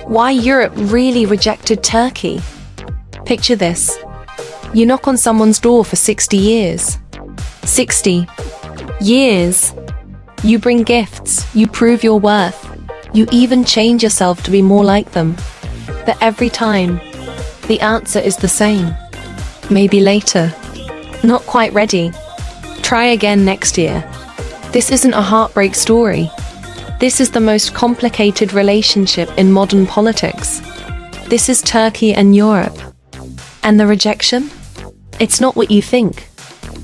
Why Europe really rejected Turkey. Picture this. You knock on someone's door for 60 years. 60 years. You bring gifts, you prove your worth, you even change yourself to be more like them. But every time, the answer is the same. Maybe later. Not quite ready. Try again next year. This isn't a heartbreak story. This is the most complicated relationship in modern politics. This is Turkey and Europe. And the rejection? It's not what you think.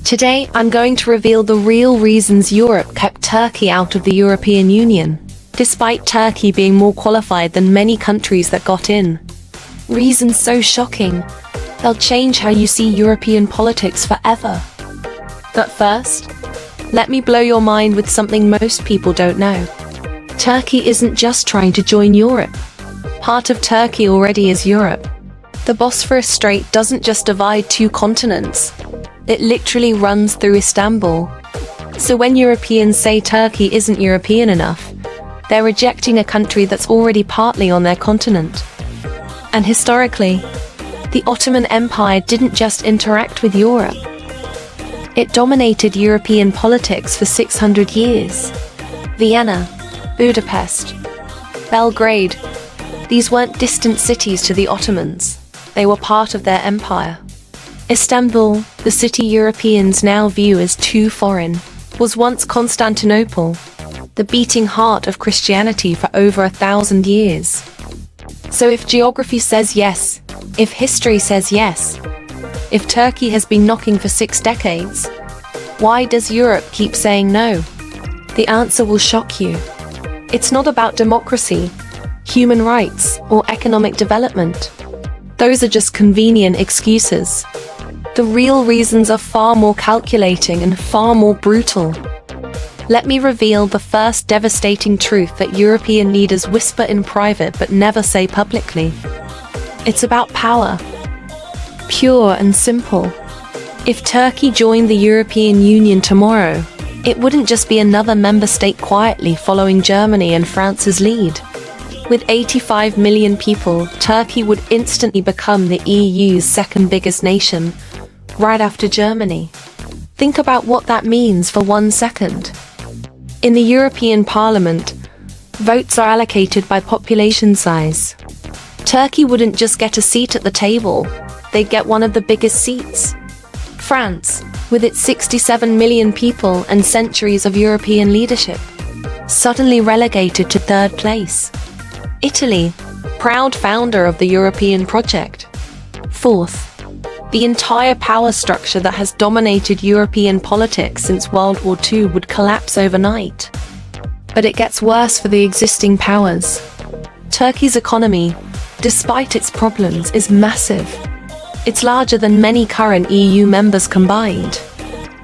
Today, I'm going to reveal the real reasons Europe kept Turkey out of the European Union, despite Turkey being more qualified than many countries that got in. Reasons so shocking, they'll change how you see European politics forever. But first, let me blow your mind with something most people don't know. Turkey isn't just trying to join Europe. Part of Turkey already is Europe. The Bosphorus Strait doesn't just divide two continents. It literally runs through Istanbul. So when Europeans say Turkey isn't European enough, they're rejecting a country that's already partly on their continent. And historically, the Ottoman Empire didn't just interact with Europe. It dominated European politics for 600 years. Vienna, Budapest, Belgrade, these weren't distant cities to the Ottomans. They were part of their empire. Istanbul, the city Europeans now view as too foreign, was once Constantinople, the beating heart of Christianity for over 1,000 years. So if geography says yes, if history says yes, if Turkey has been knocking for 6 decades, why does Europe keep saying no? The answer will shock you. It's not about democracy, human rights, or economic development. Those are just convenient excuses. The real reasons are far more calculating and far more brutal. Let me reveal the first devastating truth that European leaders whisper in private but never say publicly. It's about power. Pure and simple. If Turkey joined the European Union tomorrow, it wouldn't just be another member state quietly following Germany and France's lead. With 85 million people, Turkey would instantly become the EU's second biggest nation, right after Germany. Think about what that means for 1 second. In the European Parliament, votes are allocated by population size. Turkey wouldn't just get a seat at the table, they'd get one of the biggest seats. France, with its 67 million people and centuries of European leadership, suddenly relegated to 3rd place. Italy, proud founder of the European project. 4th. The entire power structure that has dominated European politics since World War II would collapse overnight. But it gets worse for the existing powers. Turkey's economy, despite its problems, is massive. It's larger than many current EU members combined.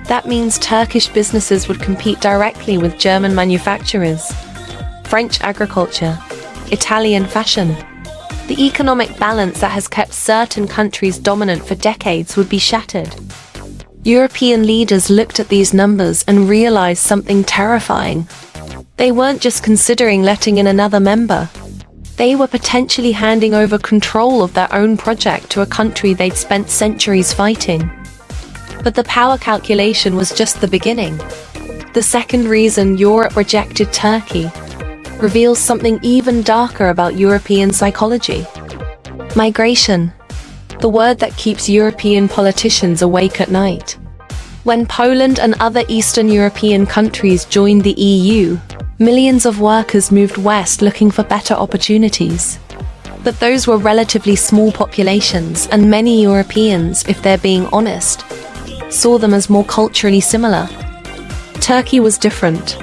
That means Turkish businesses would compete directly with German manufacturers, French agriculture, Italian fashion. The economic balance that has kept certain countries dominant for decades would be shattered. European leaders looked at these numbers and realized something terrifying. They weren't just considering letting in another member. They were potentially handing over control of their own project to a country they'd spent centuries fighting. But the power calculation was just the beginning. The second reason Europe rejected Turkey reveals something even darker about European psychology. Migration, the word that keeps European politicians awake at night. When Poland and other Eastern European countries joined the EU, millions of workers moved west looking for better opportunities. But those were relatively small populations, and many Europeans, if they're being honest, saw them as more culturally similar. Turkey was different.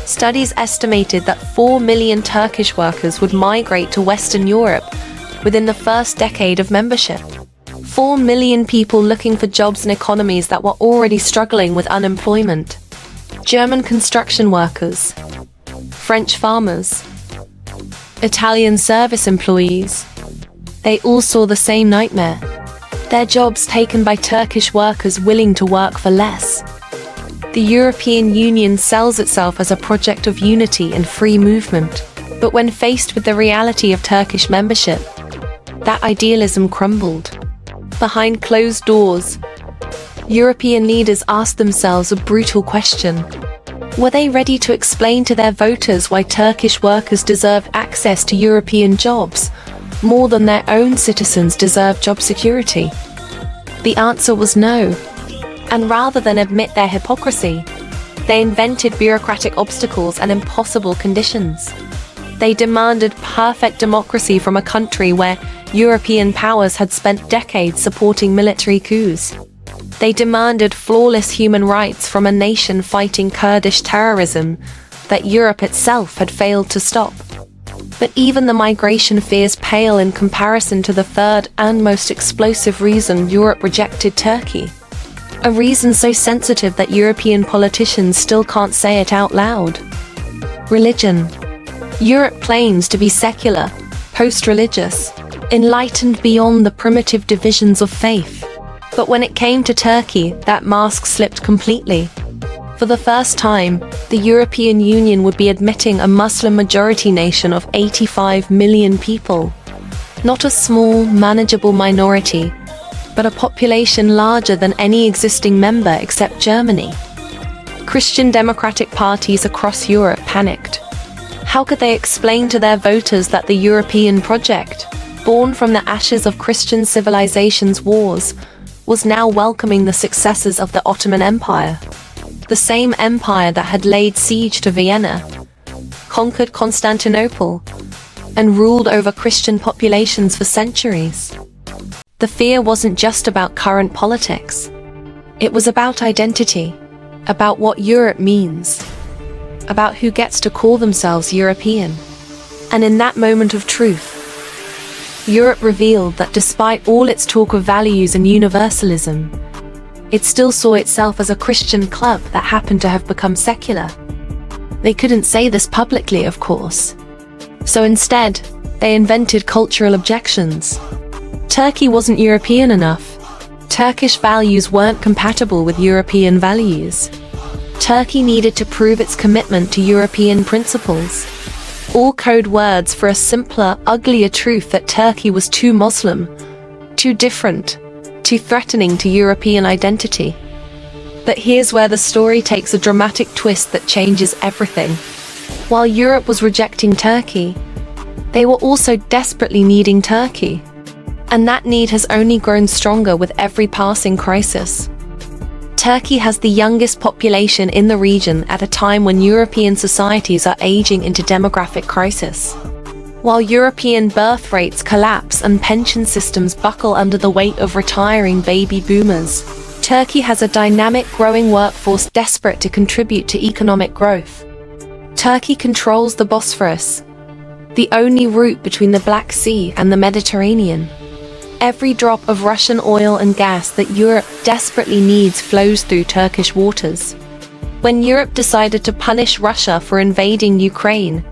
Studies estimated that 4 million Turkish workers would migrate to Western Europe within the first decade of membership. 4 million people looking for jobs in economies that were already struggling with unemployment. German construction workers, French farmers, Italian service employees. They all saw the same nightmare. Their jobs taken by Turkish workers willing to work for less. The European Union sells itself as a project of unity and free movement. But when faced with the reality of Turkish membership, that idealism crumbled. Behind closed doors, European leaders asked themselves a brutal question. Were they ready to explain to their voters why Turkish workers deserved access to European jobs more than their own citizens deserved job security? The answer was no. And rather than admit their hypocrisy, they invented bureaucratic obstacles and impossible conditions. They demanded perfect democracy from a country where European powers had spent decades supporting military coups. They demanded flawless human rights from a nation fighting Kurdish terrorism that Europe itself had failed to stop. But even the migration fears pale in comparison to the third and most explosive reason Europe rejected Turkey. A reason so sensitive that European politicians still can't say it out loud. Religion. Europe claims to be secular, post-religious, enlightened beyond the primitive divisions of faith. But when it came to Turkey, that mask slipped completely. For the first time, the European Union would be admitting a Muslim-majority nation of 85 million people. Not a small, manageable minority, but a population larger than any existing member except Germany. Christian democratic parties across Europe panicked. How could they explain to their voters that the European project, born from the ashes of Christian civilization's wars, was now welcoming the successors of the Ottoman Empire? The same empire that had laid siege to Vienna, conquered Constantinople, and ruled over Christian populations for centuries. The fear wasn't just about current politics. It was about identity, about what Europe means, about who gets to call themselves European. And in that moment of truth, Europe revealed that despite all its talk of values and universalism, it still saw itself as a Christian club that happened to have become secular. They couldn't say this publicly, of course. So instead, they invented cultural objections. Turkey wasn't European enough. Turkish values weren't compatible with European values. Turkey needed to prove its commitment to European principles. All code words for a simpler, uglier truth that Turkey was too Muslim, too different, too threatening to European identity. But here's where the story takes a dramatic twist that changes everything. While Europe was rejecting Turkey, they were also desperately needing Turkey. And that need has only grown stronger with every passing crisis. Turkey has the youngest population in the region at a time when European societies are aging into demographic crisis. While European birth rates collapse and pension systems buckle under the weight of retiring baby boomers, Turkey has a dynamic, growing workforce desperate to contribute to economic growth. Turkey controls the Bosphorus, the only route between the Black Sea and the Mediterranean. Every drop of Russian oil and gas that Europe desperately needs flows through Turkish waters. When Europe decided to punish Russia for invading Ukraine,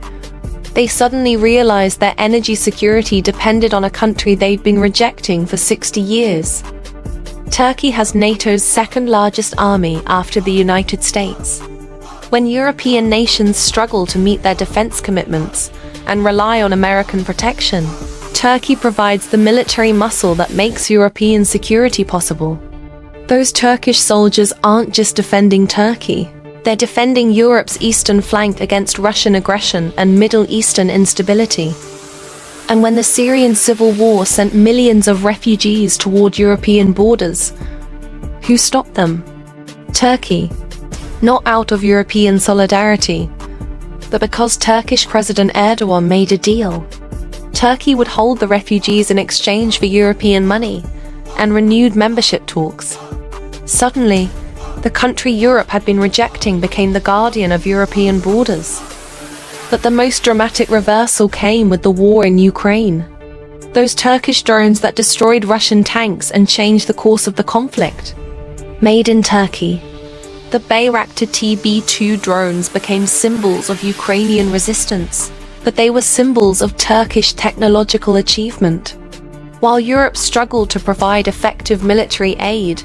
they suddenly realized their energy security depended on a country they'd been rejecting for 60 years. Turkey has NATO's second-largest army after the United States. When European nations struggle to meet their defense commitments and rely on American protection, Turkey provides the military muscle that makes European security possible. Those Turkish soldiers aren't just defending Turkey. They're defending Europe's eastern flank against Russian aggression and Middle Eastern instability. And when the Syrian civil war sent millions of refugees toward European borders, who stopped them? Turkey. Not out of European solidarity, but because Turkish President Erdogan made a deal. Turkey would hold the refugees in exchange for European money and renewed membership talks. Suddenly, the country Europe had been rejecting became the guardian of European borders. But the most dramatic reversal came with the war in Ukraine. Those Turkish drones that destroyed Russian tanks and changed the course of the conflict. Made in Turkey. The Bayraktar TB2 drones became symbols of Ukrainian resistance, but they were symbols of Turkish technological achievement. While Europe struggled to provide effective military aid,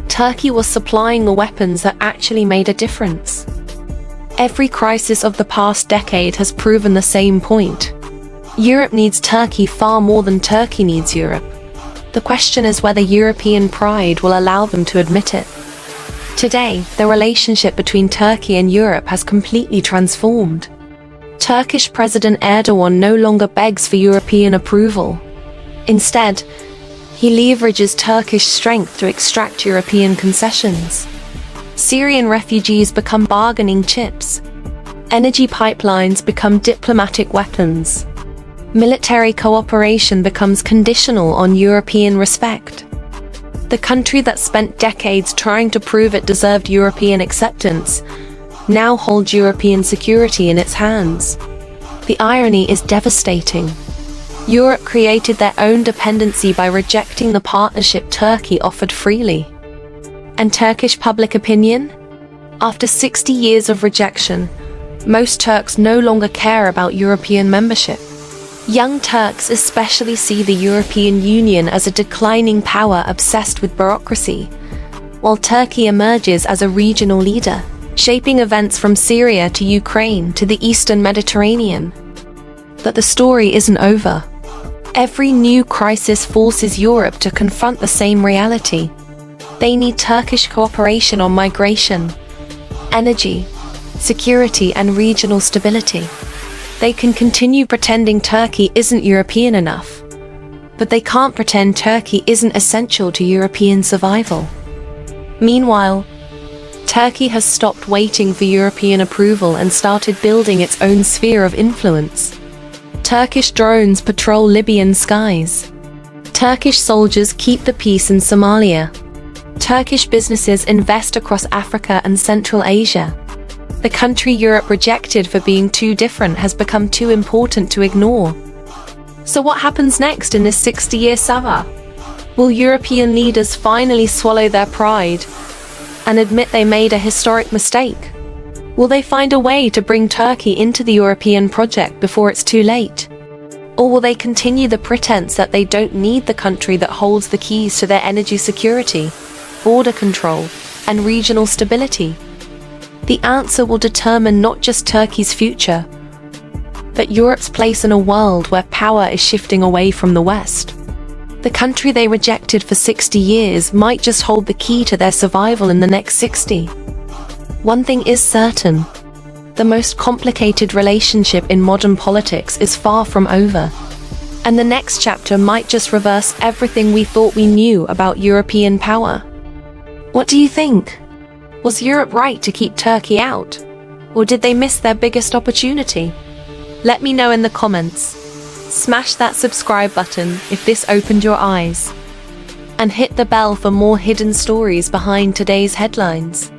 Turkey was supplying the weapons that actually made a difference. Every crisis of the past decade has proven the same point. Europe needs Turkey far more than Turkey needs Europe. The question is whether European pride will allow them to admit it. Today, the relationship between Turkey and Europe has completely transformed. Turkish President Erdogan no longer begs for European approval. Instead, he leverages Turkish strength to extract European concessions. Syrian refugees become bargaining chips. Energy pipelines become diplomatic weapons. Military cooperation becomes conditional on European respect. The country that spent decades trying to prove it deserved European acceptance now holds European security in its hands. The irony is devastating. Europe created their own dependency by rejecting the partnership Turkey offered freely. And Turkish public opinion? After 60 years of rejection, most Turks no longer care about European membership. Young Turks especially see the European Union as a declining power obsessed with bureaucracy, while Turkey emerges as a regional leader, shaping events from Syria to Ukraine to the Eastern Mediterranean. But the story isn't over. Every new crisis forces Europe to confront the same reality. They need Turkish cooperation on migration, energy, security, and regional stability. They can continue pretending Turkey isn't European enough, but they can't pretend Turkey isn't essential to European survival. Meanwhile, Turkey has stopped waiting for European approval and started building its own sphere of influence. Turkish drones patrol Libyan skies. Turkish soldiers keep the peace in Somalia. Turkish businesses invest across Africa and Central Asia. The country Europe rejected for being too different has become too important to ignore. So what happens next in this 60-year saga? Will European leaders finally swallow their pride and admit they made a historic mistake? Will they find a way to bring Turkey into the European project before it's too late? Or will they continue the pretense that they don't need the country that holds the keys to their energy security, border control, and regional stability? The answer will determine not just Turkey's future, but Europe's place in a world where power is shifting away from the West. The country they rejected for 60 years might just hold the key to their survival in the next 60. One thing is certain: the most complicated relationship in modern politics is far from over. And the next chapter might just reverse everything we thought we knew about European power. What do you think? Was Europe right to keep Turkey out? Or did they miss their biggest opportunity? Let me know in the comments. Smash that subscribe button if this opened your eyes. And hit the bell for more hidden stories behind today's headlines.